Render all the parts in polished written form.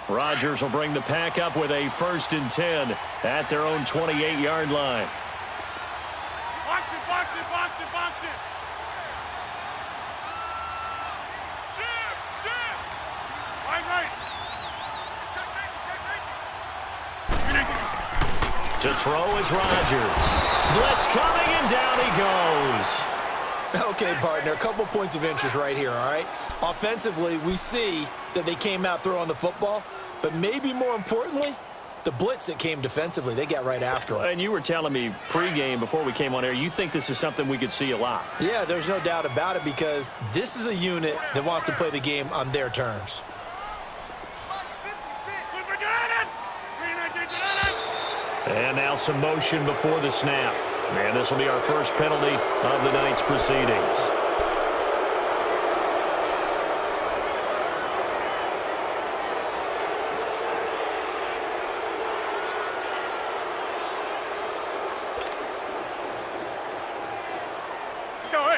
Rodgers will bring the pack up with a 1st and 10 at their own 28-yard line. Box it, box it, box it, box it. Shift. Right. To throw is Rodgers. Blitz coming, and down he goes. Okay, partner, a couple points of interest right here, all right? Offensively, we see that they came out throwing the football, but maybe more importantly, the blitz that came defensively, they got right after him. And you were telling me pregame before we came on air, you think this is something we could see a lot. Yeah, there's no doubt about it because this is a unit that wants to play the game on their terms. And now some motion before the snap. And this will be our first penalty of the night's proceedings.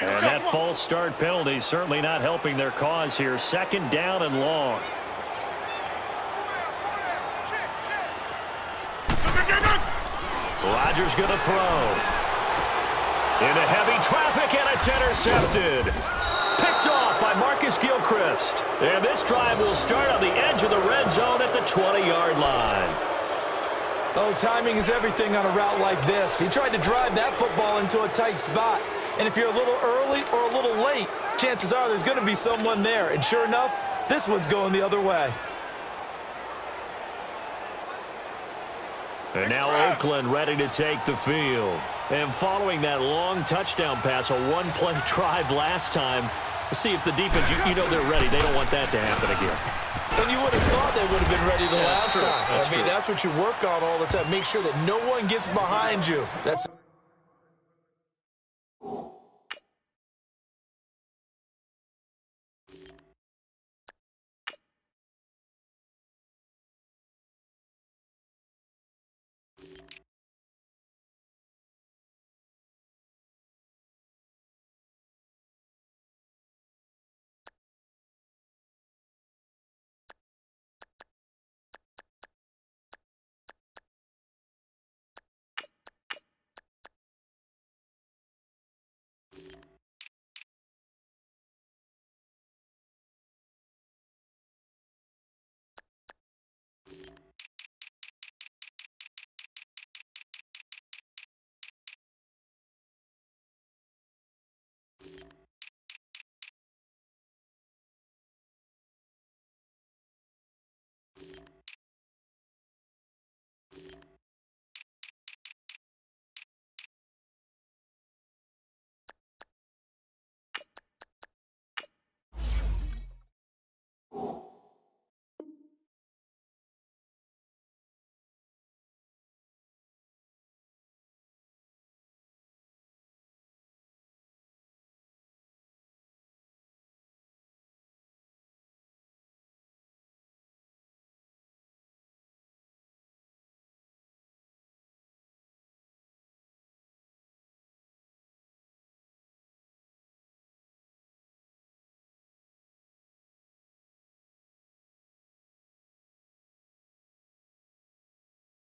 And that false start penalty certainly not helping their cause here. 2nd down and long. Rodgers going to throw. Into heavy traffic, and it's intercepted. Picked off by Marcus Gilchrist. And this drive will start on the edge of the red zone at the 20-yard line. Oh, timing is everything on a route like this. He tried to drive that football into a tight spot. And if you're a little early or a little late, chances are there's going to be someone there. And sure enough, this one's going the other way. And now Oakland ready to take the field. And following that long touchdown pass, a one-play drive last time, see if the defense, you know they're ready. They don't want that to happen again. And you would have thought they would have been ready the last time. That's I mean, that's what you work on all the time. Make sure that no one gets behind you. That's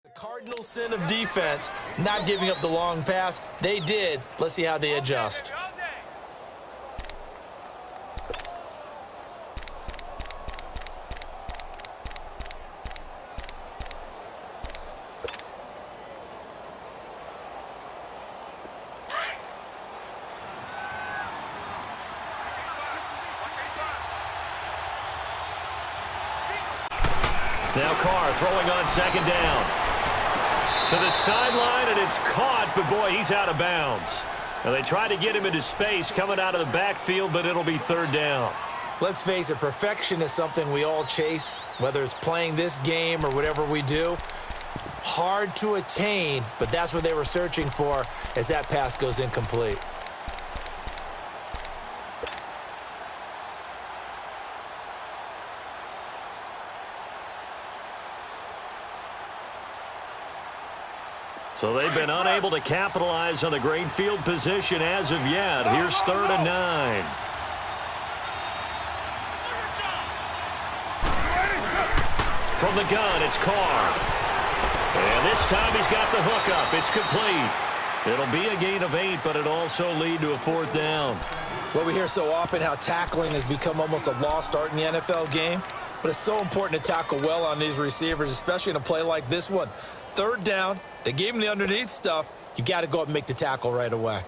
the cardinal sin of defense, not giving up the long pass. They did. Let's see how they adjust. Now Carr throwing on 2nd down. To the sideline, and it's caught, but boy, he's out of bounds. And they try to get him into space coming out of the backfield, but it'll be 3rd down. Let's face it, perfection is something we all chase, whether it's playing this game or whatever we do. Hard to attain, but that's what they were searching for as that pass goes incomplete. So they've been unable to capitalize on the great field position as of yet. Here's 3rd and 9. From the gun, it's Carr. And this time he's got the hook up. It's complete. It'll be a gain of 8, but it'll also lead to a 4th down. Well, we hear so often how tackling has become almost a lost art in the NFL game, but it's so important to tackle well on these receivers, especially in a play like this one. 3rd down, they gave him the underneath stuff. You got to go up and make the tackle right away.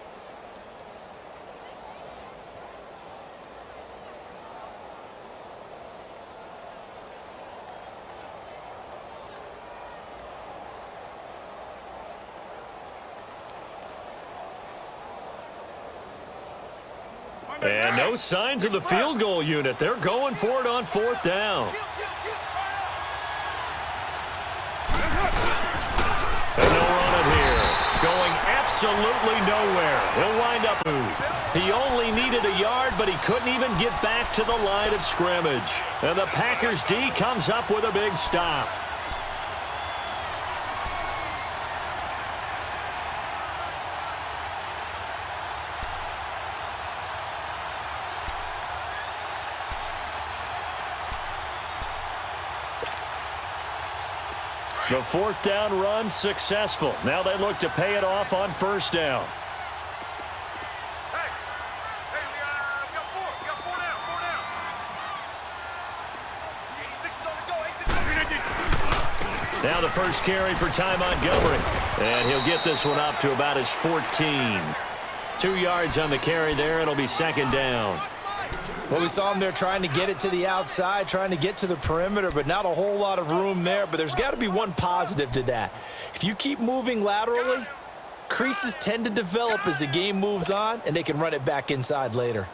And no signs of the field goal unit. They're going for it on 4th down. And no running here. Going absolutely nowhere. He'll wind up. He only needed a yard, but he couldn't even get back to the line of scrimmage. And the Packers D comes up with a big stop. The 4th down run successful. Now they look to pay it off on 1st down. Hey, we got 4. We got 4 down. 4 down. 86 is on the go. 86. Now the first carry for Ty Montgomery. And he'll get this one up to about his 14. 2 yards on the carry there. It'll be 2nd down. Well, we saw him there trying to get it to the outside, trying to get to the perimeter, but not a whole lot of room there. But there's got to be one positive to that. If you keep moving laterally, creases tend to develop as the game moves on, and they can run it back inside later.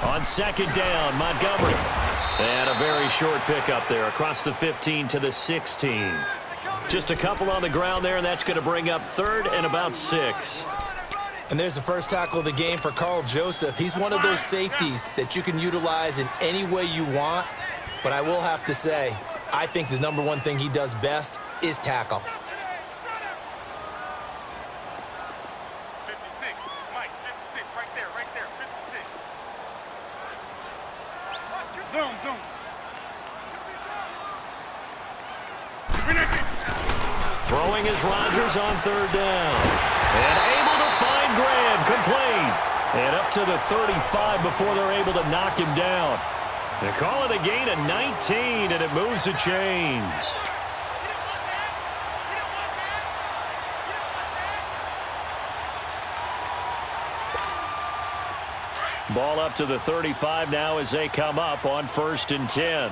On 2nd down, Montgomery. And a very short pickup there across the 15 to the 16. Just a couple on the ground there, and that's going to bring up 3rd and about 6. And there's the first tackle of the game for Carl Joseph. He's one of those safeties that you can utilize in any way you want. But I will have to say, I think the number one thing he does best is tackle. 56. Mike, 56. Right there. 56. Zoom. Throwing is Rodgers on 3rd down. And able to find Graham, complete. And up to the 35 before they're able to knock him down. They call it a gain of 19, and it moves the chains. Ball up to the 35 now as they come up on 1st and 10.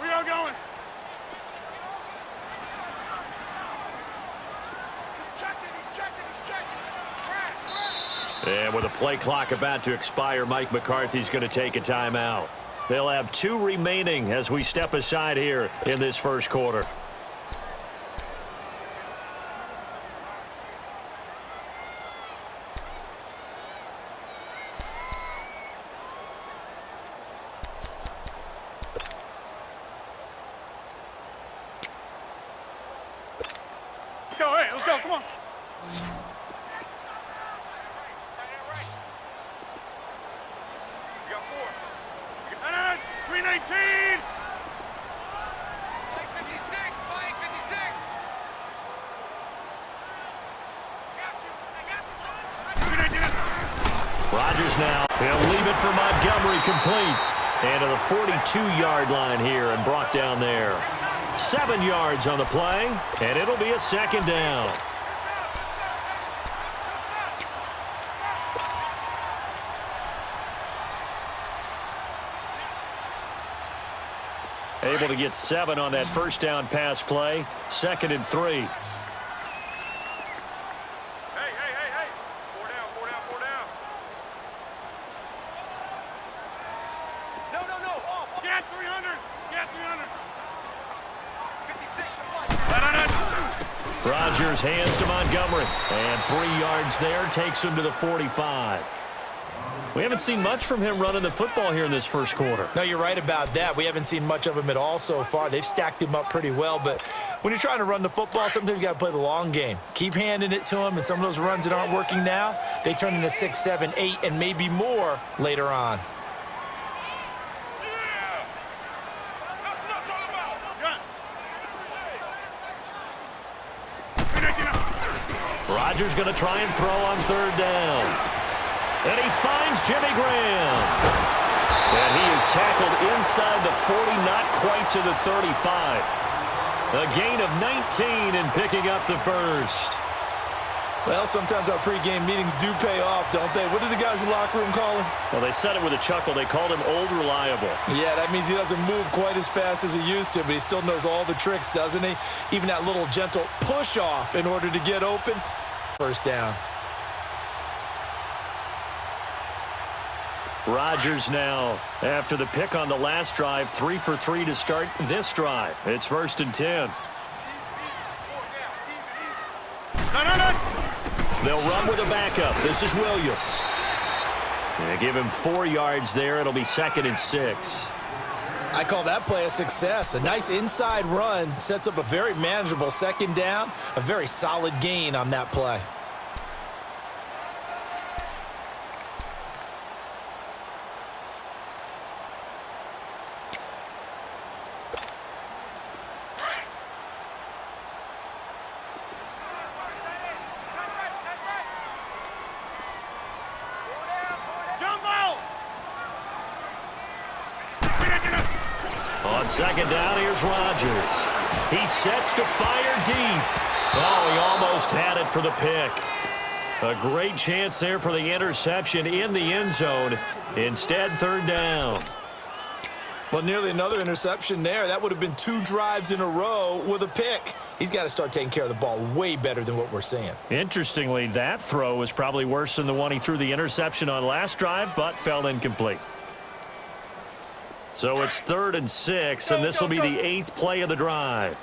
We are going. He's checking. Crash. And with a play clock about to expire, Mike McCarthy's going to take a timeout. They'll have 2 remaining as we step aside here in this first quarter. Let's go, come on. We got 4. 319. Mike 56. I got you, son. Rodgers now. He'll leave it for Montgomery, complete. And to the 42-yard line here and brought down there. 7 yards on the play, and it'll be a 2nd down. Able to get 7 on that first down pass play. 2nd and 3. Hey. 4 down. No. Oh, get 300. Get 300. 56. Rodgers hands to Montgomery. And 3 yards there takes him to the 45. We haven't seen much from him running the football here in this first quarter. No, you're right about that. We haven't seen much of him at all so far. They've stacked him up pretty well, but when you're trying to run the football, sometimes you got to play the long game. Keep handing it to him, and some of those runs that aren't working now, they turn into 6, 7, 8, and maybe more later on. Rodgers going to try and throw on third down. And he finds Jimmy Graham. And he is tackled inside the 40, not quite to the 35. A gain of 19 and picking up the first. Well, sometimes our pregame meetings do pay off, don't they? What did the guys in the locker room call him? Well, they said it with a chuckle. They called him Old Reliable. Yeah, that means he doesn't move quite as fast as he used to, but he still knows all the tricks, doesn't he? Even that little gentle push-off in order to get open. First down. Rodgers now, after the pick on the last drive, 3 for 3 to start this drive. It's 1st and 10. They'll run with a backup. This is Williams. They give him 4 yards there. It'll be 2nd and 6. I call that play a success. A nice inside run sets up a very manageable second down. A very solid gain on that play. On second down, here's Rodgers. He sets to fire deep. Oh, he almost had it for the pick. A great chance there for the interception in the end zone. Instead, 3rd down. Well, nearly another interception there. That would have been 2 drives in a row with a pick. He's got to start taking care of the ball way better than what we're seeing. Interestingly, that throw was probably worse than the one he threw the interception on last drive, but fell incomplete. So it's 3rd and 6, and this will be the 8th play of the drive.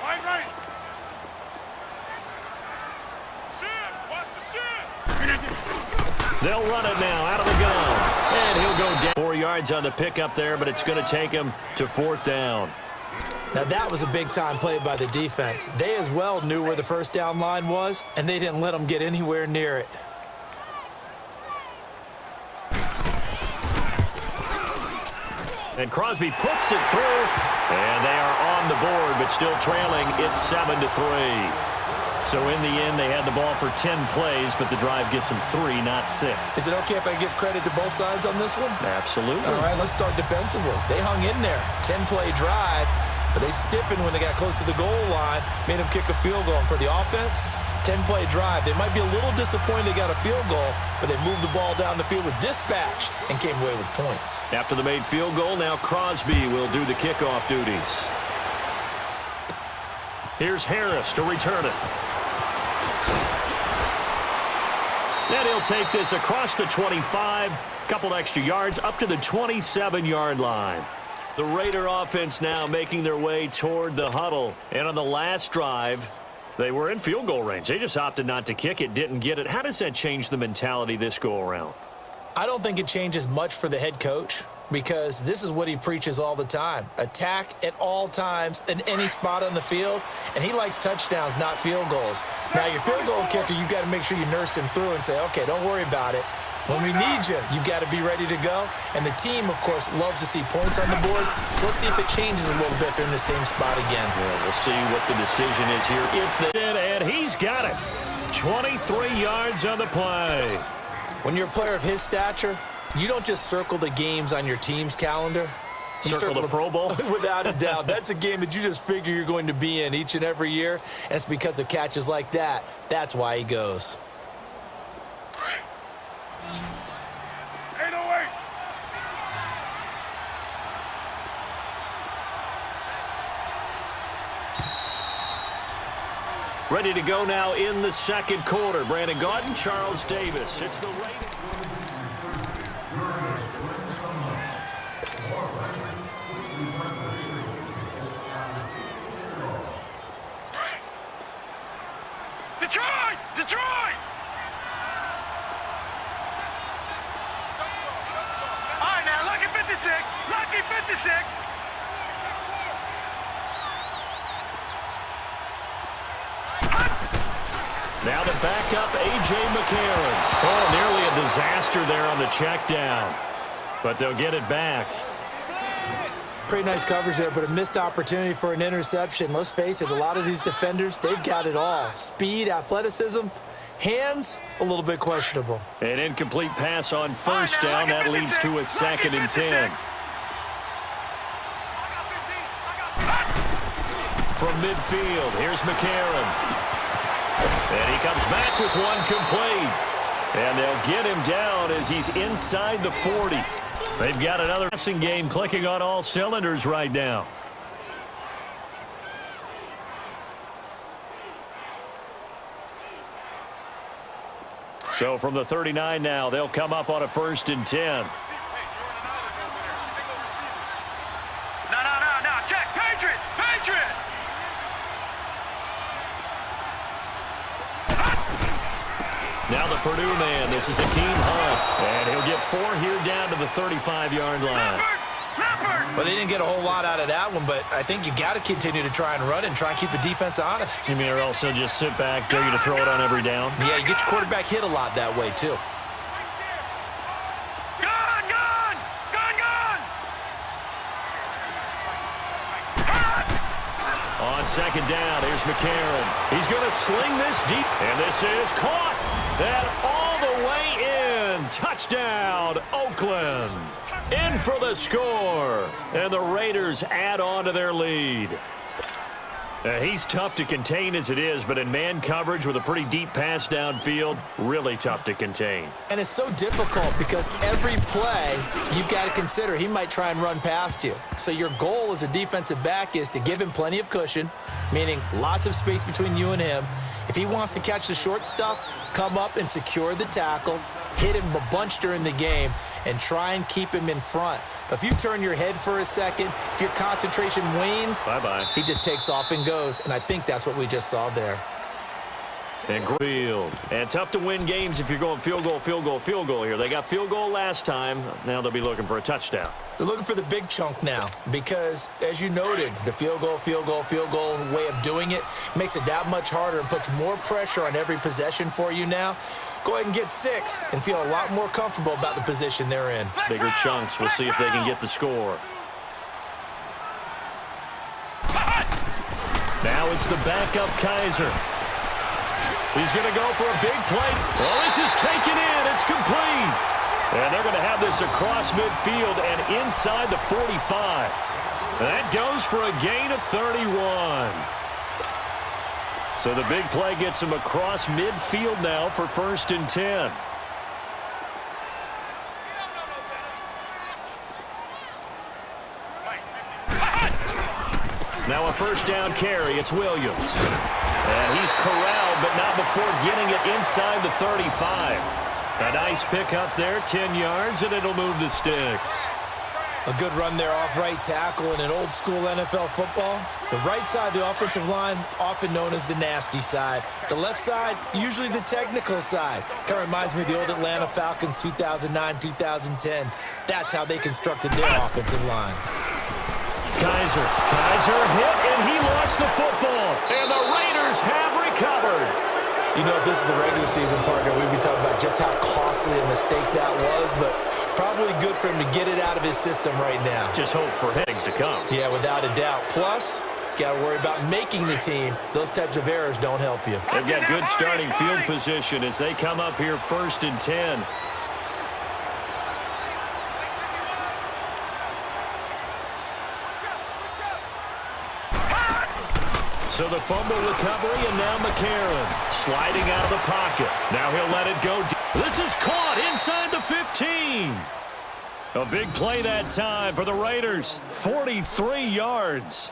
Right. They'll run it now out of the gun. And he'll go down. 4 yards on the pickup there, but it's going to take him to 4th down. Now, that was a big-time play by the defense. They as well knew where the first down line was, and they didn't let them get anywhere near it. And Crosby puts it through, and they are on the board, but still trailing. It's 7-3. So in the end, they had the ball for 10 plays, but the drive gets them 3, not 6. Is it okay if I give credit to both sides on this one? Absolutely. All right, let's start defensively. They hung in there. 10-play drive, but they stiffened when they got close to the goal line, made them kick a field goal. And for the offense, 10-play drive. They might be a little disappointed they got a field goal, but they moved the ball down the field with dispatch and came away with points. After the made field goal, now Crosby will do the kickoff duties. Here's Harris to return it. And he'll take this across the 25, couple extra yards up to the 27-yard line. The Raider offense now making their way toward the huddle. And on the last drive, they were in field goal range. They just opted not to kick it, didn't get it. How does that change the mentality this go-around? I don't think it changes much for the head coach because this is what he preaches all the time. Attack at all times in any spot on the field, and he likes touchdowns, not field goals. Now, your field goal kicker, you've got to make sure you nurse him through and say, okay, don't worry about it. When we need you, you've got to be ready to go. And the team, of course, loves to see points on the board. So let's see if it changes a little bit. They're in the same spot again. Well, we'll see what the decision is here. If they did, and he's got it. 23 yards on the play. When you're a player of his stature, you don't just circle the games on your team's calendar. You circle the Pro Bowl? Without a doubt. That's a game that you just figure you're going to be in each and every year. And it's because of catches like that. That's why he goes. 808. Ready to go now in the second quarter. Brandon Gaudin, Charles Davis. It's the Raiders. Detroit! Detroit! the 6. Now the backup, A.J. McCarron. Oh, nearly a disaster there on the check down. But they'll get it back. Pretty nice coverage there, but a missed opportunity for an interception. Let's face it, a lot of these defenders, they've got it all. Speed, athleticism, hands, a little bit questionable. An incomplete pass on first down. That leads to a 2nd and 10. From midfield, here's McCarron. And he comes back with one complete. And they'll get him down as he's inside the 40. They've got another passing game clicking on all cylinders right now. So from the 39 now, they'll come up on a 1st and 10. No. Check. Patriot. Now the Purdue man, this is Akeem Hunt. And he'll get 4 here down to the 35-yard line. Well, they didn't get a whole lot out of that one, but I think you got to continue to try and run and try and keep the defense honest. You mean or also just sit back, dare you to throw it on every down? Yeah, you get your quarterback hit a lot that way, too. On 2nd down, here's McCarron. He's going to sling this deep, and this is caught. And all the way in. Touchdown, Oakland. In for the score. And the Raiders add on to their lead. He's tough to contain as it is, but in man coverage with a pretty deep pass downfield, really tough to contain. And it's so difficult because every play you've got to consider he might try and run past you. So your goal as a defensive back is to give him plenty of cushion, meaning lots of space between you and him. If he wants to catch the short stuff, come up and secure the tackle, hit him a bunch during the game, and try and keep him in front. But if you turn your head for a second, if your concentration wanes, bye-bye. He just takes off and goes, and I think that's what we just saw there. And field. And tough to win games if you're going field goal here. They got field goal last time. Now they'll be looking for a touchdown. They're looking for the big chunk now because, as you noted, the field goal way of doing it makes it that much harder and puts more pressure on every possession for you now. Go ahead and get 6 and feel a lot more comfortable about the position they're in. Bigger chunks. We'll see if they can get the score. Now it's the backup Kaiser. He's going to go for a big play. Well, this is taken in. It's complete. And they're going to have this across midfield and inside the 45. That goes for a gain of 31. So the big play gets him across midfield now for 1st and 10. Now a 1st down carry. It's Williams. And he's corralled, but not before getting it inside the 35. A nice pick up there, 10 yards, and it'll move the sticks. A good run there off right tackle in an old-school NFL football. The right side of the offensive line, often known as the nasty side. The left side, usually the technical side. Kind of reminds me of the old Atlanta Falcons 2009-2010. That's how they constructed their offensive line. Kaiser hit, and he lost the football. And the Raiders have recovered. You know, if this is the regular season, partner, we'd be talking about just how costly a mistake that was, but probably good for him to get it out of his system right now. Just hope for things to come. Yeah, without a doubt. Plus, got to worry about making the team. Those types of errors don't help you. They've got good starting field position as they come up here 1st and 10. So the fumble recovery, and now McCarron sliding out of the pocket. Now he'll let it go. This is caught inside the 15. A big play that time for the Raiders. 43 yards.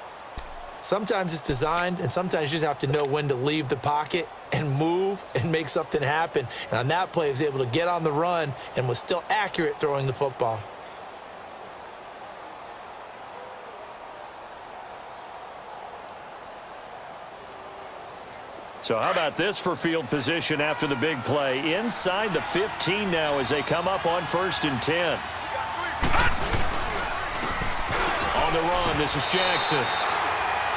Sometimes it's designed, and sometimes you just have to know when to leave the pocket and move and make something happen. And on that play, he was able to get on the run and was still accurate throwing the football. So how about this for field position after the big play? Inside the 15 now as they come up on 1st and 10. On the run, this is Jackson.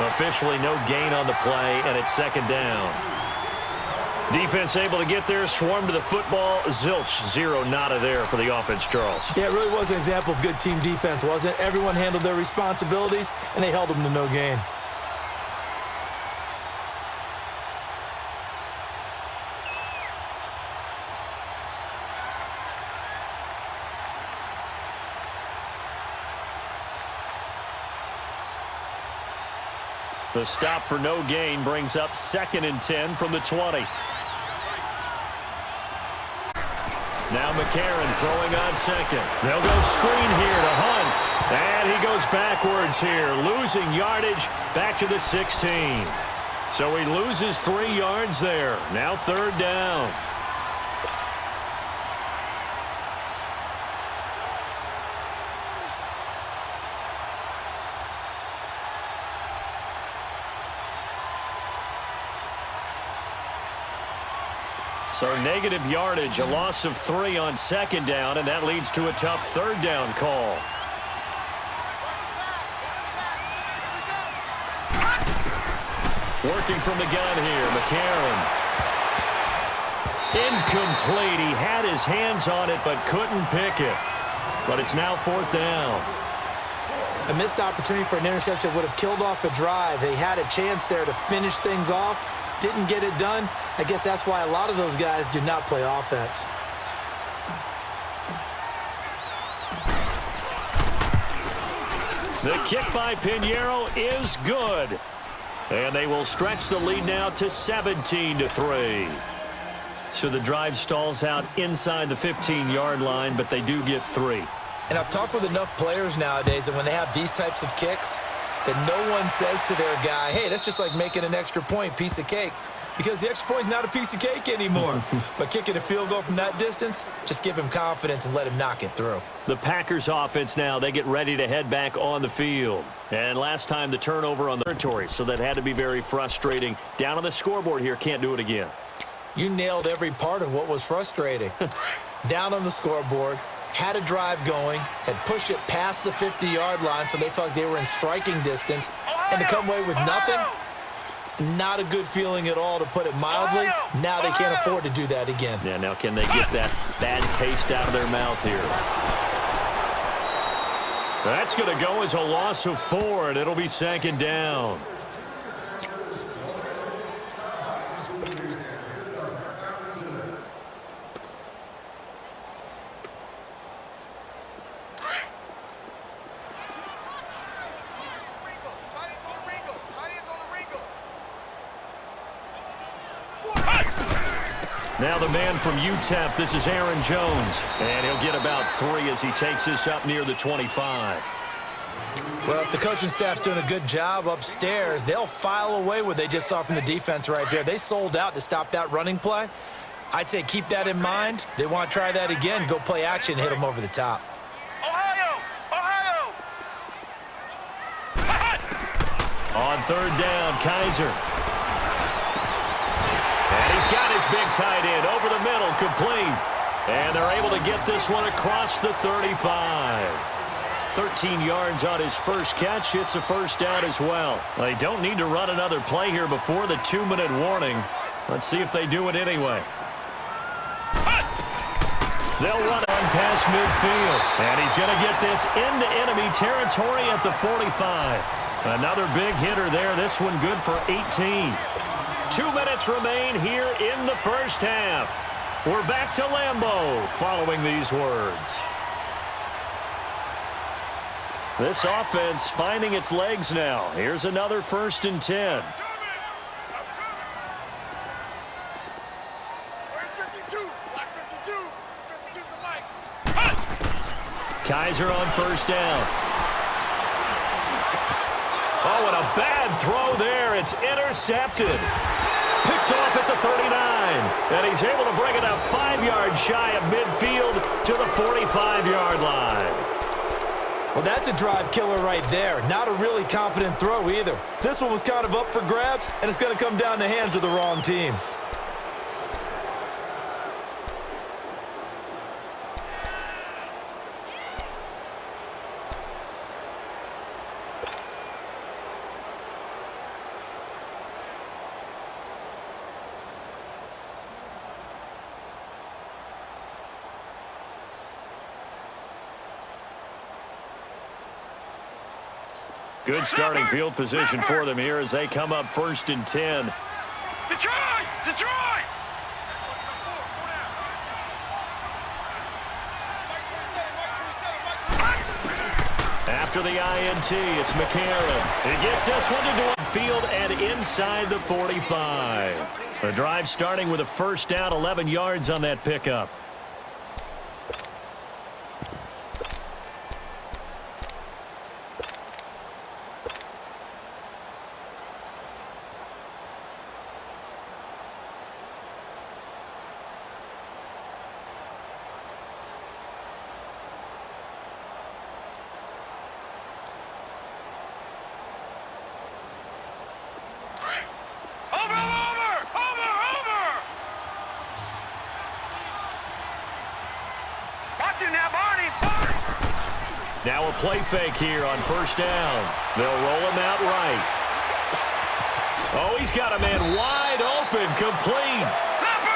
Officially no gain on the play, and it's second down. Defense able to get there, swarm to the football. Zilch, zero nada there for the offense, Charles. Yeah, it really was an example of good team defense, wasn't it? Everyone handled their responsibilities, and they held them to no gain. The stop for no gain brings up 2nd and 10 from the 20. Now McCarron throwing on second. They'll go screen here to Hunt. And he goes backwards here, losing yardage back to the 16. So he loses 3 yards there. Now 3rd down. So negative yardage, a loss of 3 on 2nd down, and that leads to a tough 3rd down call. Working from the gun here, McCarron. Incomplete. He had his hands on it but couldn't pick it. But it's now 4th down. A missed opportunity for an interception would have killed off a drive. They had a chance there to finish things off. Didn't get it done. I guess that's why a lot of those guys do not play offense. The kick by Pinheiro is good. And they will stretch the lead now to 17-3. So the drive stalls out inside the 15-yard line, but they do get 3. And I've talked with enough players nowadays that when they have these types of kicks, that no one says to their guy, hey, that's just like making an extra point, piece of cake. Because the extra point is not a piece of cake anymore. But kicking a field goal from that distance, just give him confidence and let him knock it through. The Packers offense now, they get ready to head back on the field. And last time the turnover on the territory, so that had to be very frustrating. Down on the scoreboard here, can't do it again. You nailed every part of what was frustrating. Down on the scoreboard, had a drive going, had pushed it past the 50-yard line so they felt like they were in striking distance, and to come away with nothing, not a good feeling at all, to put it mildly. Now they can't afford to do that again. Yeah, now can they get that bad taste out of their mouth here? That's going to go as a loss of 4, and it'll be 2nd down. Now the man from UTEP, this is Aaron Jones. And he'll get about 3 as he takes this up near the 25. Well, if the coaching staff's doing a good job upstairs, they'll file away what they just saw from the defense right there. They sold out to stop that running play. I'd say keep that in mind. They want to try that again, go play action, hit them over the top. On 3rd down, Kaiser. And he's got his big tight end over the middle, complete. And they're able to get this one across the 35. 13 yards on his first catch. It's a 1st down as well. They don't need to run another play here before the 2-minute warning. Let's see if they do it anyway. They'll run on past midfield. And he's going to get this into enemy territory at the 45. Another big hitter there. This one good for 18. 2 minutes remain here in the first half. We're back to Lambeau following these words. This offense finding its legs now. Here's another 1st and 10. Where's 52? Black 52. 52's the mic. Kaiser on 1st down. Oh, and a bad throw there. It's intercepted. Picked off at the 39. And he's able to bring it up 5 yards shy of midfield to the 45-yard line. Well, that's a drive killer right there. Not a really confident throw either. This one was kind of up for grabs, and it's going to come down the hands of the wrong team. Good starting field position for them here as they come up 1st and 10. Detroit! Detroit! After the INT, it's McCarron. He gets this one to the field and inside the 45. The drive starting with a first down, 11 yards on that pickup. Now a play fake here on first down. They'll roll him out right. Oh, he's got a man wide open, complete.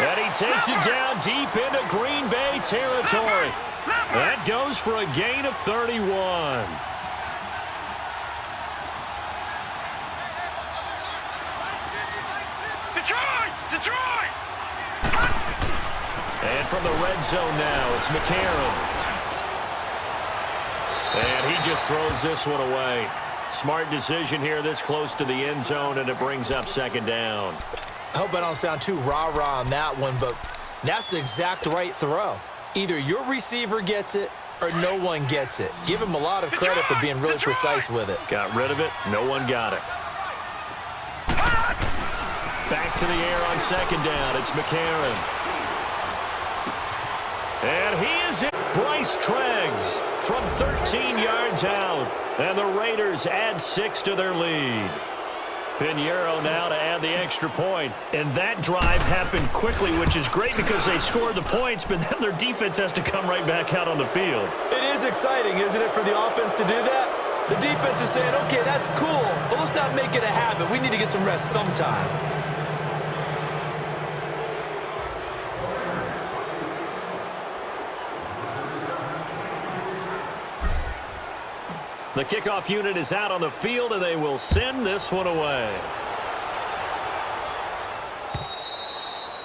And he takes it down deep into Green Bay territory. That goes for a gain of 31. Detroit! Detroit! And from the red zone now, it's McCarron. And he just throws this one away. Smart decision here this close to the end zone, and it brings up second down. I hope I don't sound too rah-rah on that one, but that's the exact right throw. Either your receiver gets it or no one gets it. Give him a lot of credit for being really precise with it. Got rid of it. No one got it. Back to the air on second down. It's McCarron. And he is in. Bryce Treggs from 13 yards out. And the Raiders add 6 to their lead. Pinheiro now to add the extra point. And that drive happened quickly, which is great because they scored the points, but then their defense has to come right back out on the field. It is exciting, isn't it, for the offense to do that? The defense is saying, okay, that's cool, but let's not make it a habit. We need to get some rest sometime. The kickoff unit is out on the field, and they will send this one away.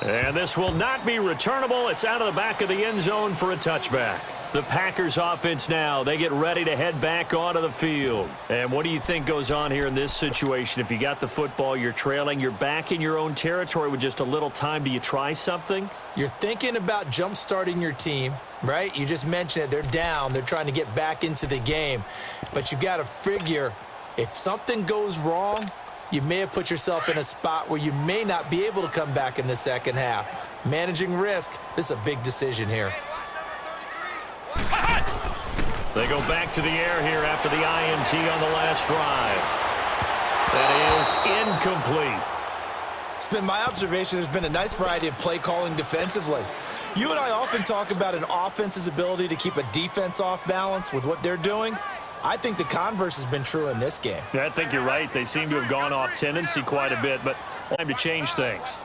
And this will not be returnable. It's out of the back of the end zone for a touchback. The Packers offense now, they get ready to head back onto the field. And what do you think goes on here in this situation? If you got the football, you're trailing, you're back in your own territory with just a little time. Do you try something? You're thinking about jump-starting your team, right? You just mentioned it. They're down. They're trying to get back into the game. But you got to figure if something goes wrong, you may have put yourself in a spot where you may not be able to come back in the second half. Managing risk, this is a big decision here. They go back to the air here after the INT on the last drive. That is incomplete. It's been my observation there's been a nice variety of play calling defensively. You and I often talk about an offense's ability to keep a defense off balance with what they're doing. I think the converse has been true in this game. Yeah, I think you're right. They seem to have gone off tendency quite a bit, but time to change things.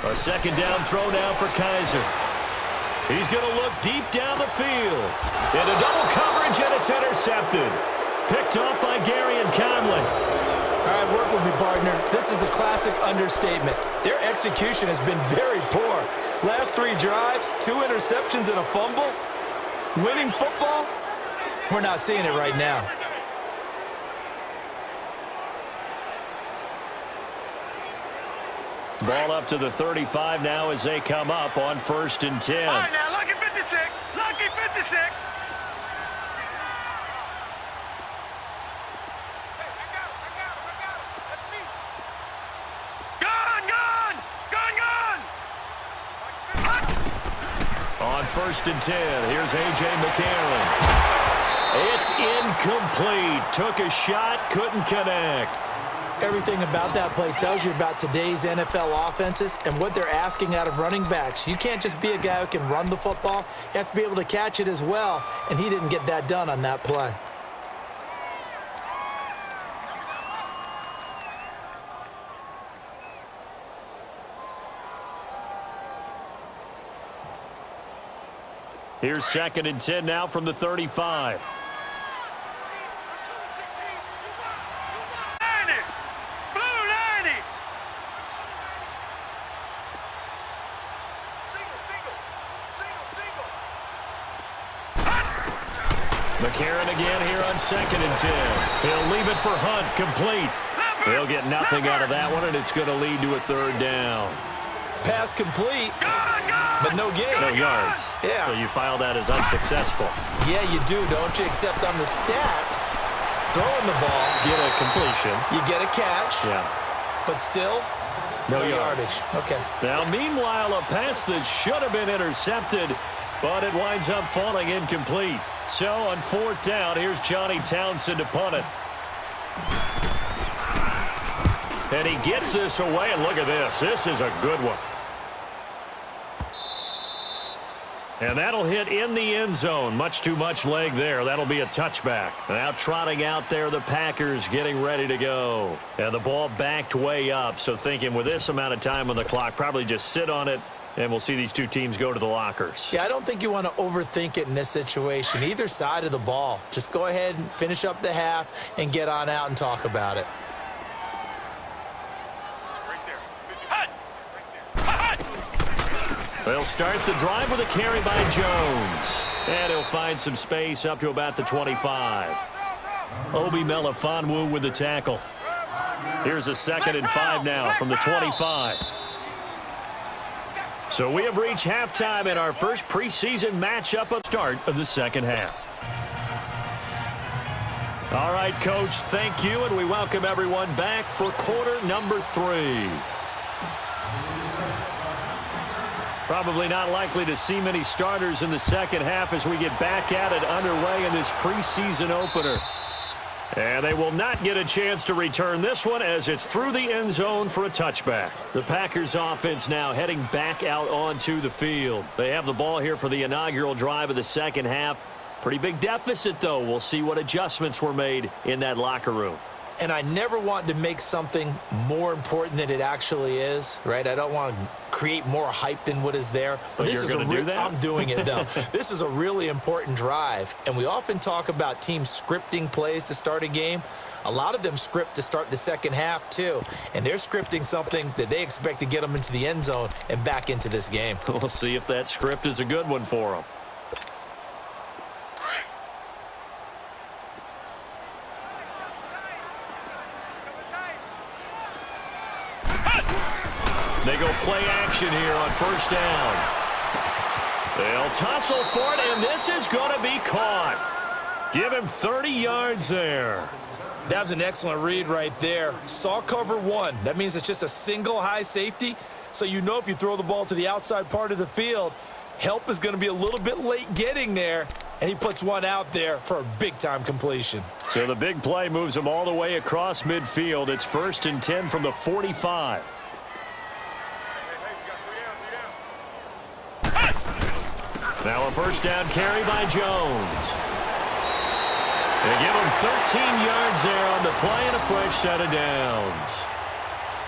A second down throw now for Kaiser. He's going to look deep down the field. Into double coverage, and it's intercepted. Picked off by Gary and Conley. All right, work with me, partner. This is a classic understatement. Their execution has been very poor. Last 3 drives, 2 interceptions and a fumble. Winning football? We're not seeing it right now. Ball up to the 35 now as they come up on 1st and 10. All right, now, lucky 56. Lucky 56. On 1st and 10, here's A.J. McCarron. It's incomplete. Took a shot, couldn't connect. Everything about that play tells you about today's NFL offenses and what they're asking out of running backs. You can't just be a guy who can run the football. You have to be able to catch it as well, and he didn't get that done on that play. Here's 2nd and 10 now from the 35. McCarron again here on 2nd and 10. He'll leave it for Hunt, complete. He'll get nothing out of that one, and it's going to lead to a 3rd down. Pass complete, but no gain. No yards. Yeah. So you file that as unsuccessful. Yeah, you do, don't you? Except on the stats, throwing the ball. Get a completion. You get a catch. Yeah. But still, no yardage. Okay. Now, meanwhile, a pass that should have been intercepted, but it winds up falling incomplete. So on 4th down, here's Johnny Townsend to punt it. And he gets this away, and look at this. This is a good one. And that'll hit in the end zone. Much too much leg there. That'll be a touchback. Now trotting out there, the Packers getting ready to go. And the ball backed way up. So thinking with this amount of time on the clock, probably just sit on it, and we'll see these two teams go to the lockers. Yeah, I don't think you want to overthink it in this situation. Either side of the ball. Just go ahead and finish up the half and get on out and talk about it. They'll start the drive with a carry by Jones. And he'll find some space up to about the 25. Obi Melifonwu with the tackle. Here's a 2nd and 5 now from the 25. So we have reached halftime in our first preseason matchup of start of the 2nd half. All right, Coach, thank you, and we welcome everyone back for quarter number 3. Probably not likely to see many starters in the 2nd half as we get back at it underway in this preseason opener. And they will not get a chance to return this one as it's through the end zone for a touchback. The Packers offense now heading back out onto the field. They have the ball here for the inaugural drive of the 2nd half. Pretty big deficit, though. We'll see what adjustments were made in that locker room. And I never want to make something more important than it actually is, right? I don't want to create more hype than what is there. But this is going to do that? I'm doing it, though. This is a really important drive. And we often talk about teams scripting plays to start a game. A lot of them script to start the 2nd half, too. And they're scripting something that they expect to get them into the end zone and back into this game. We'll see if that script is a good one for them. They go play action here on 1st down. They'll tussle for it, and this is going to be caught. Give him 30 yards there. That was an excellent read right there. Saw cover 1. That means it's just a single high safety. So you know if you throw the ball to the outside part of the field, help is going to be a little bit late getting there. And he puts one out there for a big-time completion. So the big play moves him all the way across midfield. It's 1st and 10 from the 45. Now a 1st down carry by Jones. They give him 13 yards there on the play and a fresh set of downs.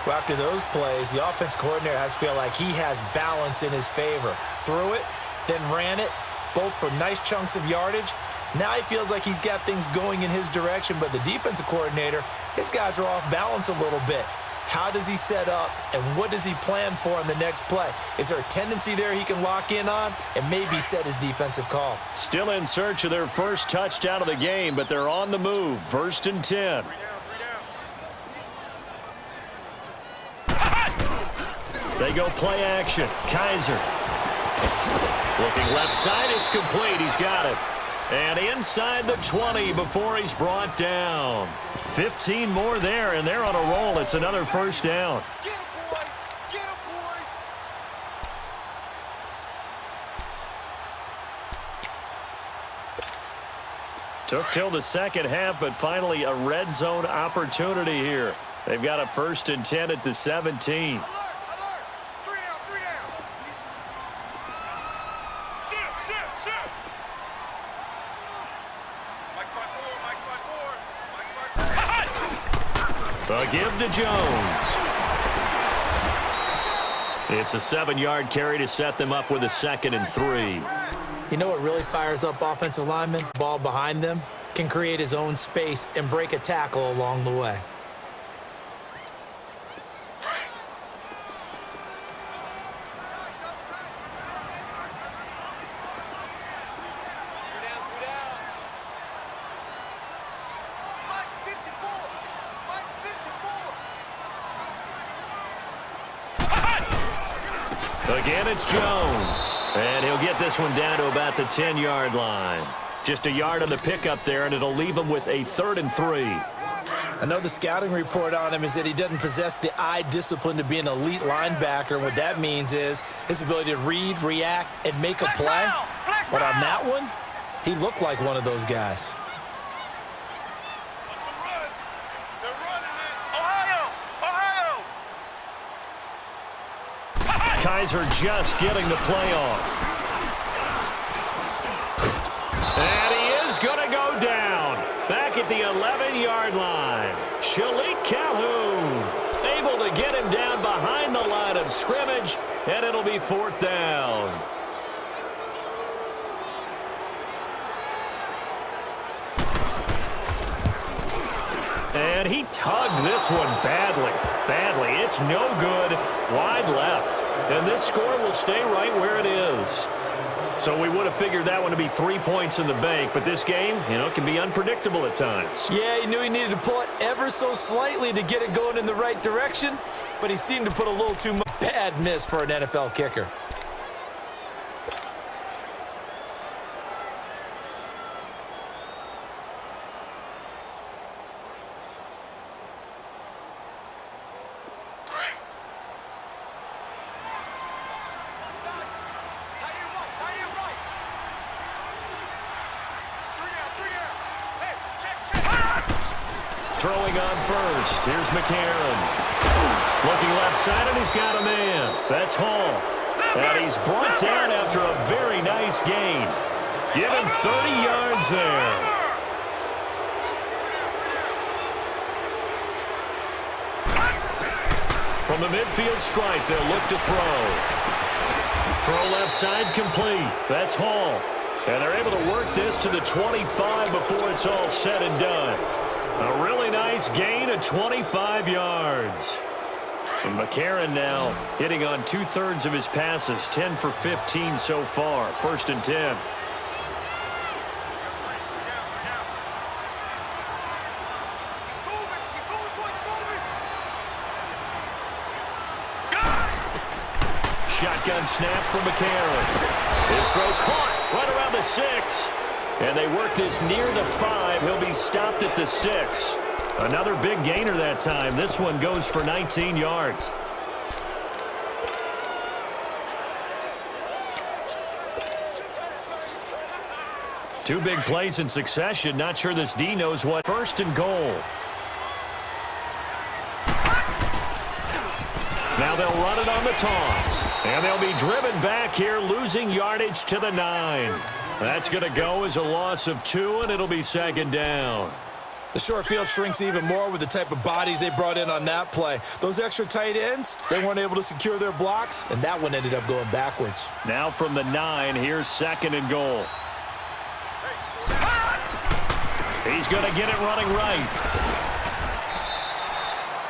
Well, after those plays, the offense coordinator has to feel like he has balance in his favor. Threw it, then ran it, both for nice chunks of yardage. Now he feels like he's got things going in his direction, but the defensive coordinator, his guys are off balance a little bit. How does he set up, and what does he plan for on the next play? Is there a tendency there he can lock in on and maybe set his defensive call? Still in search of their first touchdown of the game, but they're on the move. 1st and 10. They go play action. Kaiser. Looking left side, it's complete. He's got it. And inside the 20 before he's brought down. 15 more there, and they're on a roll. It's another 1st down. Get him, boy! Get him, boy! Took till the 2nd half, but finally a red zone opportunity here. They've got a 1st and 10 at the 17. Alert! Alert! 3 down! 3 down! Shoot! Mike 5-4! A give to Jones. It's a 7-yard carry to set them up with a 2nd and 3. You know what really fires up offensive linemen? Ball behind them can create his own space and break a tackle along the way. Again, it's Jones. And he'll get this one down to about the 10-yard line. Just a yard on the pickup there, and it'll leave him with a 3rd and 3. I know the scouting report on him is that he doesn't possess the eye discipline to be an elite linebacker. And what that means is his ability to read, react, and make a play. But on that one, he looked like one of those guys. Kaiser just getting the play off. And he is going to go down. Back at the 11-yard line. Shalik Calhoun able to get him down behind the line of scrimmage, and it'll be 4th down. And he tugged this one badly. It's no good. Wide left. And this score will stay right where it is. So we would have figured that one to be 3 points in the bank, but this game, can be unpredictable at times. Yeah, he knew he needed to pull it ever so slightly to get it going in the right direction, but he seemed to put a little too much. Bad miss for an NFL kicker. Throwing on first. Here's McCarron. Looking left side, and he's got a man. That's Hall. And he's brought down after a very nice gain. Give him 30 yards there. From the midfield stripe, they'll look to throw. Throw left side complete. That's Hall. And they're able to work this to the 25 before it's all said and done. A really nice gain of 25 yards. And McCarron now hitting on 2/3 of his passes, 10 for 15 so far. 1st and 10. Shotgun snap for McCarron. His throw caught right around the 6. And they work this near the 5. He'll be stopped at the 6. Another big gainer that time. This one goes for 19 yards. Two big plays in succession. Not sure this D knows what. 1st and goal. Now they'll run it on the toss. And they'll be driven back here, losing yardage to the 9. That's going to go as a loss of 2, and it'll be 2nd down. The short field shrinks even more with the type of bodies they brought in on that play. Those extra tight ends, they weren't able to secure their blocks, and that one ended up going backwards. Now from the 9, here's 2nd and goal. He's going to get it running right.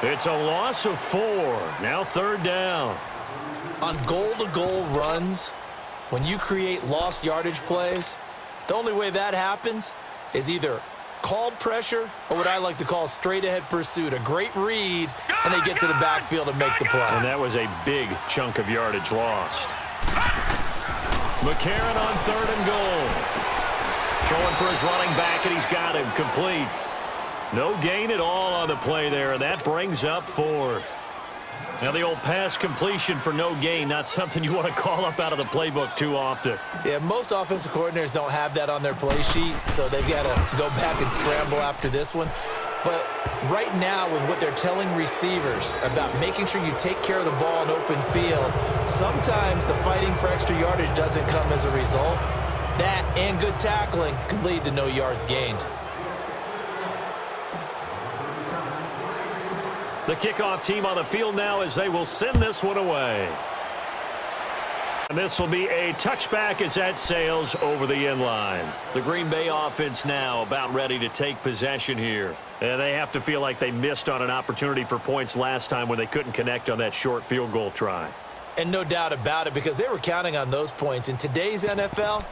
It's a loss of 4. Now 3rd down. On goal-to-goal runs, when you create lost yardage plays, the only way that happens is either called pressure or what I like to call straight-ahead pursuit. A great read, and they get to the backfield and make the play. And that was a big chunk of yardage lost. McCarron on 3rd and goal. Throwing for his running back, and he's got him complete. No gain at all on the play there, and that brings up 4th. Now the old pass completion for no gain, not something you want to call up out of the playbook too often. Yeah, most offensive coordinators don't have that on their play sheet, so they've got to go back and scramble after this one. But right now, with what they're telling receivers about making sure you take care of the ball in open field, sometimes the fighting for extra yardage doesn't come as a result. That and good tackling can lead to no yards gained. The kickoff team on the field now as they will send this one away. And this will be a touchback as that sails over the inline. The Green Bay offense now about ready to take possession here. And they have to feel like they missed on an opportunity for points last time when they couldn't connect on that short field goal try. And no doubt about it, because they were counting on those points. In today's NFL,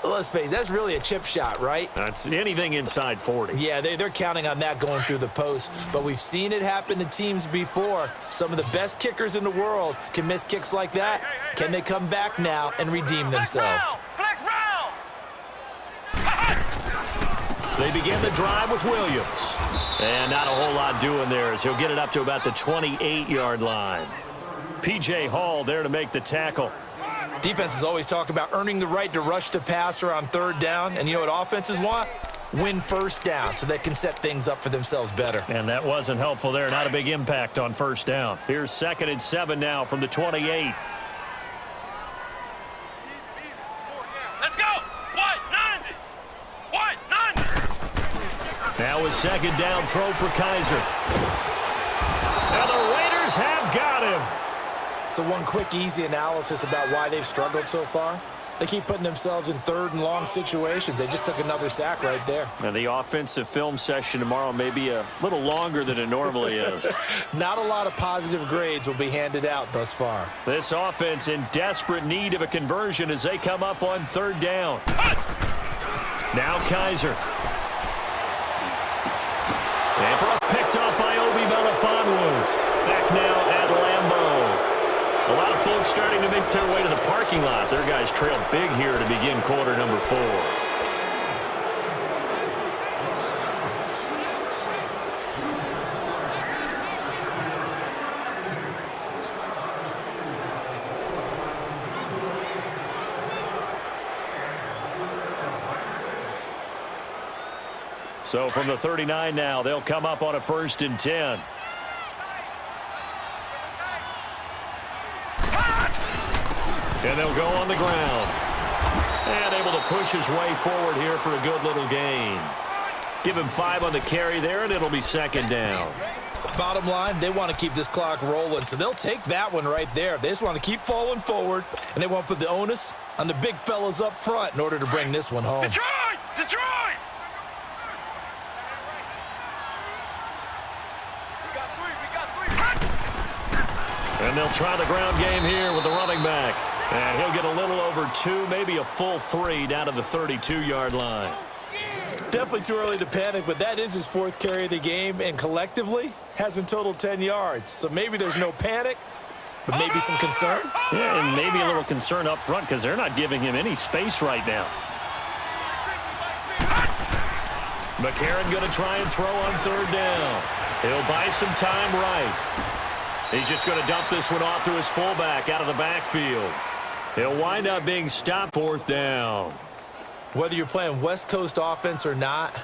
let's face it, that's really a chip shot, right? That's anything inside 40. Yeah, they're counting on that going through the post. But we've seen it happen to teams before. Some of the best kickers in the world can miss kicks like that. Can they come back now and redeem themselves? Flex round! They begin the drive with Williams. And not a whole lot doing there as he'll get it up to about the 28-yard line. P.J. Hall there to make the tackle. Defenses always talk about earning the right to rush the passer on third down. And you know what offenses want? Win first down so they can set things up for themselves better. And that wasn't helpful there. Not a big impact on first down. Here's 2nd and 7 now from the 28. Let's go! 190! 190! Now a 2nd down throw for Kaiser. And the Raiders have got him. So one quick, easy analysis about why they've struggled so far. They keep putting themselves in 3rd and long situations. They just took another sack right there. And the offensive film session tomorrow may be a little longer than it normally is. Not a lot of positive grades will be handed out thus far. This offense in desperate need of a conversion as they come up on 3rd down. Now Kaiser. And picked up by Obi Melifonwu. Back now at Lambeau. A lot of folks starting to make their way to the parking lot. Their guys trailed big here to begin quarter number 4. So from the 39 now, they'll come up on a 1st and 10. And they'll go on the ground. And able to push his way forward here for a good little gain. Give him 5 on the carry there, and it'll be 2nd down. Bottom line, they want to keep this clock rolling, so they'll take that one right there. They just want to keep falling forward, and they want to put the onus on the big fellas up front in order to bring this one home. Detroit! Detroit! And they'll try the ground game here with the running back. And he'll get a little over 2, maybe a full 3 down to the 32-yard line. Definitely too early to panic, but that is his 4th carry of the game, and collectively has in total 10 yards. So maybe there's no panic, but maybe some concern. Yeah, and maybe a little concern up front because they're not giving him any space right now. McCarron going to try and throw on 3rd down. He'll buy some time right. He's just going to dump this one off to his fullback out of the backfield. He'll wind up being stopped 4th down. Whether you're playing West Coast offense or not,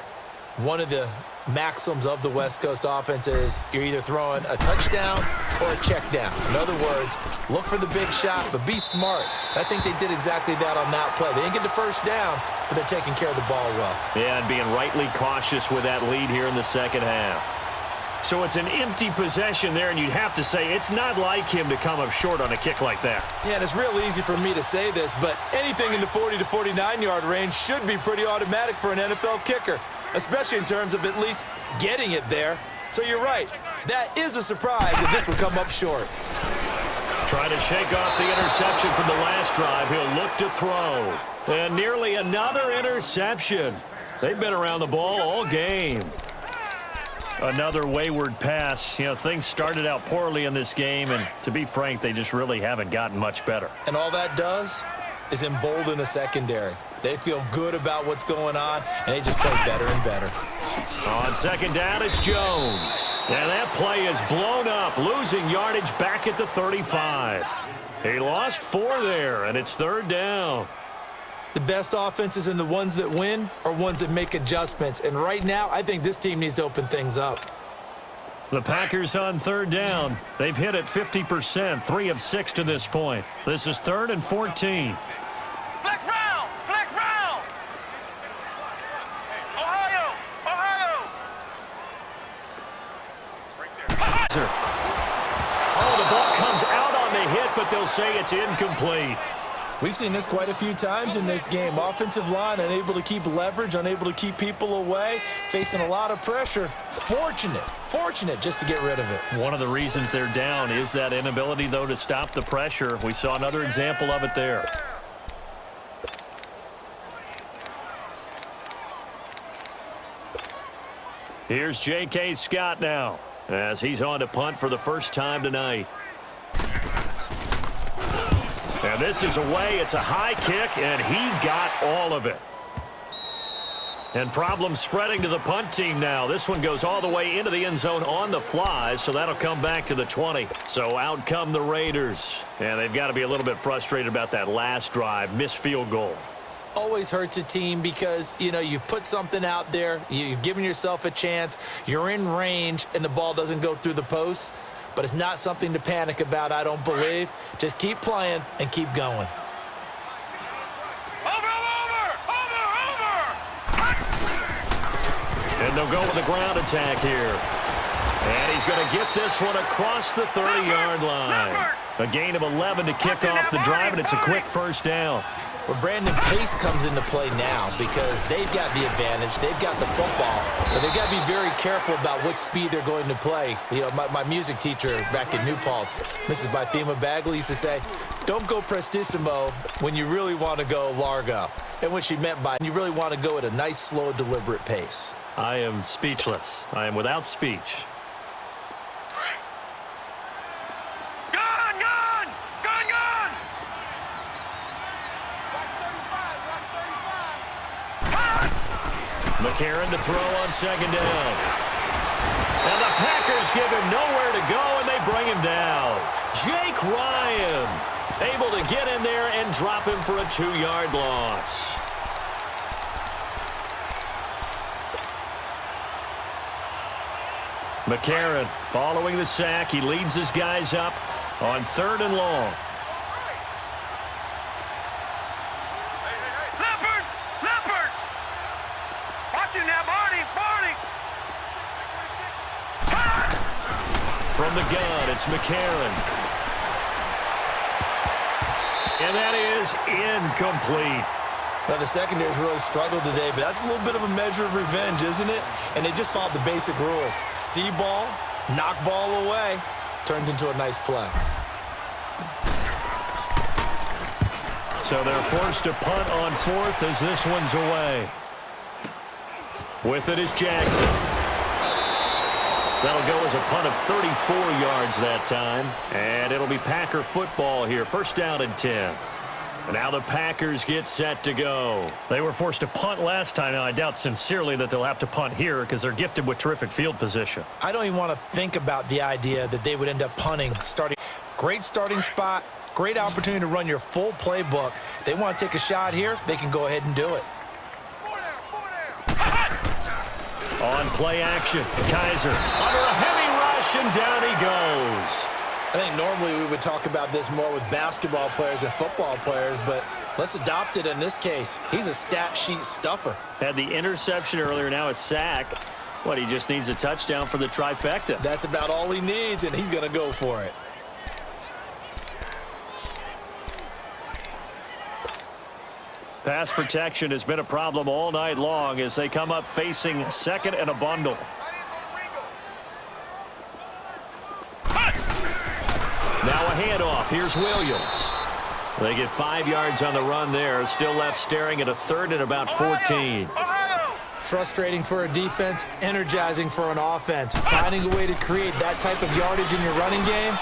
one of the maxims of the West Coast offense is you're either throwing a touchdown or a check down. In other words, look for the big shot, but be smart. I think they did exactly that on that play. They didn't get the first down, but they're taking care of the ball well. Yeah, and being rightly cautious with that lead here in the 2nd half. So it's an empty possession there, and you'd have to say it's not like him to come up short on a kick like that. Yeah, and it's real easy for me to say this, but anything in the 40 to 49-yard range should be pretty automatic for an NFL kicker, especially in terms of at least getting it there. So you're right. That is a surprise if this would come up short. Trying to shake off the interception from the last drive. He'll look to throw. And nearly another interception. They've been around the ball all game. Another wayward pass. You know, things started out poorly in this game, and to be frank, they just really haven't gotten much better. And all that does is embolden a secondary. They feel good about what's going on, and they just play better and better. On 2nd down, it's Jones. And that play is blown up, losing yardage back at the 35. He lost 4 there, and it's 3rd down. The best offenses and the ones that win are ones that make adjustments. And right now, I think this team needs to open things up. The Packers on 3rd down. They've hit it 50%, 3 of 6 to this point. This is 3rd and 14. Flex round! Flex round! Ohio! Ohio! Oh, the ball comes out on the hit, but they'll say it's incomplete. We've seen this quite a few times in this game. Offensive line unable to keep leverage, unable to keep people away, facing a lot of pressure. Fortunate just to get rid of it. One of the reasons they're down is that inability, though, to stop the pressure. We saw another example of it there. Here's J.K. Scott now, as he's on to punt for the first time tonight. And this is away. It's a high kick, and he got all of it. And problems spreading to the punt team now. This one goes all the way into the end zone on the fly, so that'll come back to the 20. So out come the Raiders. And they've got to be a little bit frustrated about that last drive, missed field goal. Always hurts a team because, you know, you've put something out there, you've given yourself a chance, you're in range, and the ball doesn't go through the posts. But it's not something to panic about, I don't believe. Just keep playing and keep going. And they'll go with the ground attack here. And he's going to get this one across the 30-yard line. A gain of 11 to kick off the drive, and it's a quick first down. Well, Brandon, pace comes into play now because they've got the advantage. They've got the football, but they've got to be very careful about what speed they're going to play. You know, my music teacher back in New Paltz, Mrs. Bythema Bagley, used to say, don't go prestissimo when you really want to go largo. And what she meant by you really want to go at a nice, slow, deliberate pace. I am speechless. I am without speech. McCarron to throw on second down. And the Packers give him nowhere to go, and they bring him down. Jake Ryan able to get in there and drop him for a 2-yard loss. McCarron following the sack. He leads his guys up on 3rd and long. From the gun, it's McCarron. And that is incomplete. Now, the secondary's really struggled today, but that's a little bit of a measure of revenge, isn't it? And they just followed the basic rules. See ball, knock ball away, turns into a nice play. So they're forced to punt on 4th as this one's away. With it is Jackson. That'll go as a punt of 34 yards that time. And it'll be Packer football here. First down and 10. And now the Packers get set to go. They were forced to punt last time. Now, I doubt sincerely that they'll have to punt here because they're gifted with terrific field position. I don't even want to think about the idea that they would end up punting. Great starting spot. Great opportunity to run your full playbook. If they want to take a shot here, they can go ahead and do it. On play action, Kaiser under a heavy rush, and down he goes. I think normally we would talk about this more with basketball players and football players, but let's adopt it in this case. He's a stat sheet stuffer. Had the interception earlier, now a sack. What, he just needs a touchdown for the trifecta. That's about all he needs, and he's going to go for it. Pass protection has been a problem all night long as they come up facing 2nd and a bundle. Now a handoff. Here's Williams. They get 5 yards on the run there. Still left staring at a 3rd and about 14. Frustrating for a defense, energizing for an offense. Finding a way to create that type of yardage in your running game,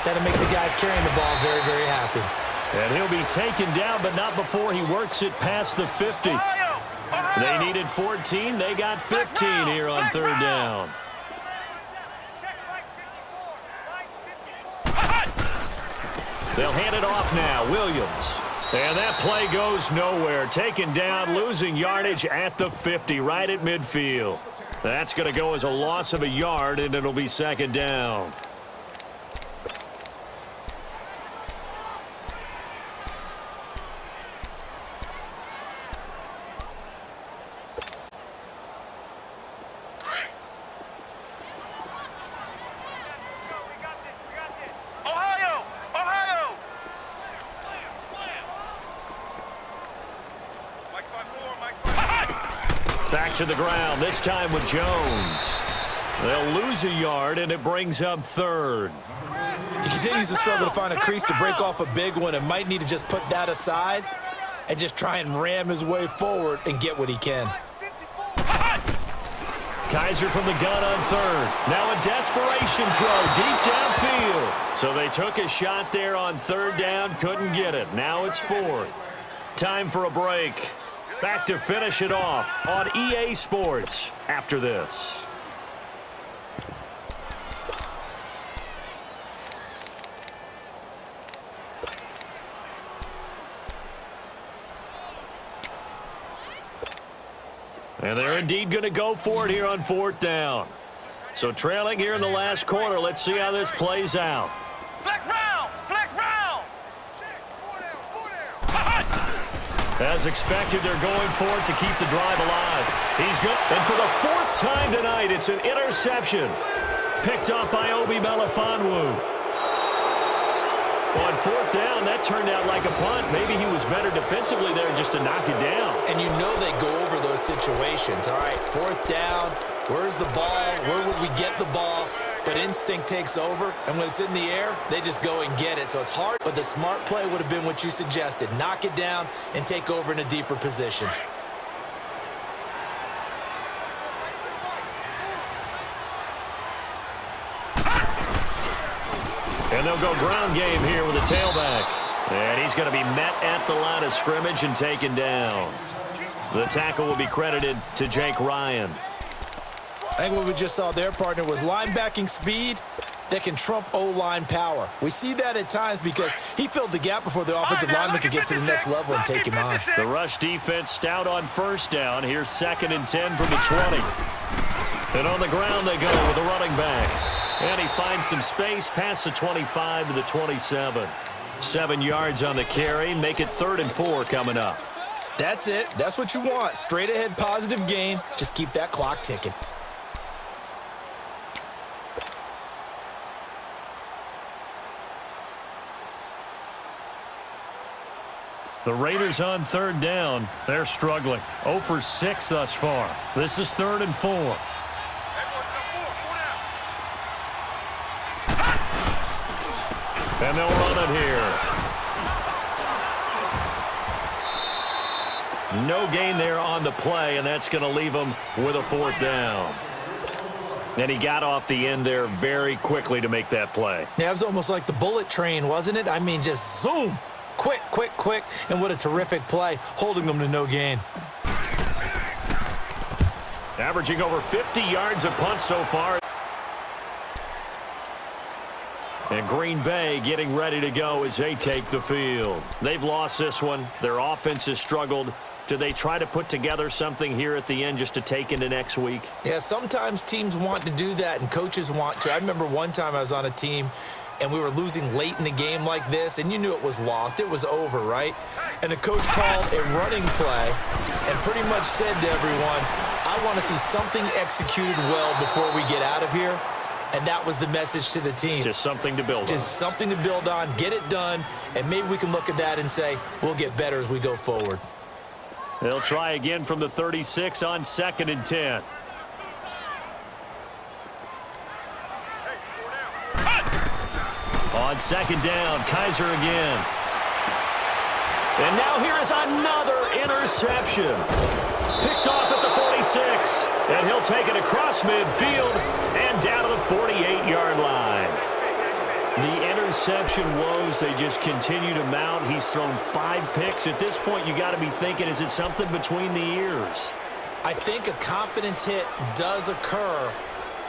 that'll make the guys carrying the ball very, very happy. And he'll be taken down, but not before he works it past the 50. They needed 14. They got 15 here on 3rd down. They'll hand it off now. Williams. And that play goes nowhere. Taken down, losing yardage at the 50, right at midfield. That's going to go as a loss of a yard, and it'll be 2nd down. back to the ground, this time with Jones. They'll lose a yard, and it brings up third. He continues to struggle to find a crease to break off a big one and might need to just put that aside and just try and ram his way forward and get what he can. Kaiser from the gun on third. Now a desperation throw deep downfield. So they took a shot there on third down, couldn't get it. Now it's fourth. Time for a break. Back to finish it off on EA Sports after this. And they're indeed going to go for it here on fourth down. So trailing here in the last quarter. Let's see how this plays out. Flex round! Flex round! As expected, they're going for it to keep the drive alive. He's good. And for the fourth time tonight, it's an interception. Picked up by Obi Melifonwu. On fourth down, that turned out like a punt. Maybe he was better defensively there just to knock it down. And you know they go over those situations. All right, fourth down, where's the ball? Where would we get the ball? But instinct takes over, and when it's in the air, they just go and get it. So it's hard, but the smart play would have been what you suggested. Knock it down and take over in a deeper position. And they'll go ground game here with a tailback. And he's going to be met at the line of scrimmage and taken down. The tackle will be credited to Jake Ryan. I think what we just saw there, partner, was linebacking speed that can trump O-line power. We see that at times because he filled the gap before the offensive lineman could get to the next level and take him on. The rush defense stout on first down. Here's 2nd and 10 from the 20. And on the ground they go with a running back. And he finds some space past the 25 to the 27. 7 yards on the carry. Make it 3rd and 4 coming up. That's it. That's what you want. Straight ahead positive gain. Just keep that clock ticking. The Raiders on 3rd down. They're struggling. 0 for 6 thus far. This is 3rd and 4. And they'll run it here. No gain there on the play, and that's going to leave them with a 4th down. And he got off the end there very quickly to make that play. Yeah, it was almost like the bullet train, wasn't it? I mean, just zoom. Quick, quick, quick. And what a terrific play, holding them to no gain. Averaging over 50 yards a punt so far. And Green Bay getting ready to go as they take the field. They've lost this one. Their offense has struggled. Do they try to put together something here at the end just to take into next week? Yeah, sometimes teams want to do that and coaches want to. I remember one time I was on a team and we were losing late in the game like this, and you knew it was lost. It was over, right? And the coach called a running play and pretty much said to everyone, I want to see something executed well before we get out of here. And that was the message to the team. Just something to build on. Just something to build on, get it done, and maybe we can look at that and say, we'll get better as we go forward. They'll try again from the 36 on 2nd and 10. On 2nd down, Kaiser again. And now here is another interception. Picked off at the 46. And he'll take it across midfield and down to the 48-yard line. The interception woes, they just continue to mount. He's thrown 5 picks. At this point, you got to be thinking, is it something between the ears? I think a confidence hit does occur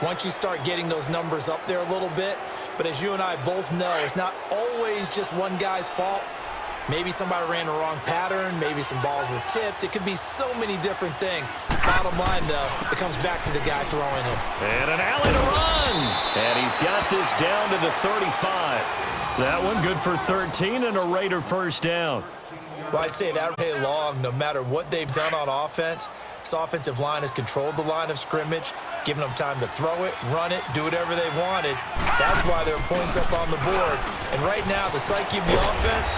once you start getting those numbers up there a little bit. But as you and I both know, it's not always just one guy's fault. Maybe somebody ran the wrong pattern. Maybe some balls were tipped. It could be so many different things. Bottom line, though, it comes back to the guy throwing him. And an alley to run. And he's got this down to the 35. That one good for 13 and a Raider first down. Well, I'd say that day long, no matter what they've done on offense, this offensive line has controlled the line of scrimmage, given them time to throw it, run it, do whatever they wanted. That's why there are points up on the board. And right now, the psyche of the offense,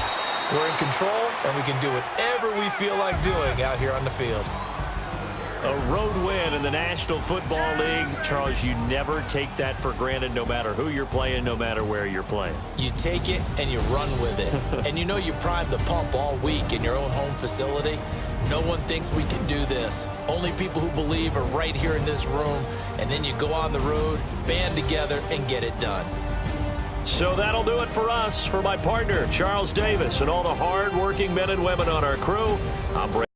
we're in control, and we can do whatever we feel like doing out here on the field. A road win in the National Football League. Charles, you never take that for granted no matter who you're playing, no matter where you're playing. You take it and you run with it. And you know you primed the pump all week in your own home facility. No one thinks we can do this. Only people who believe are right here in this room. And then you go on the road, band together, and get it done. So that'll do it for us. For my partner, Charles Davis, and all the hard-working men and women on our crew, I'm Brady.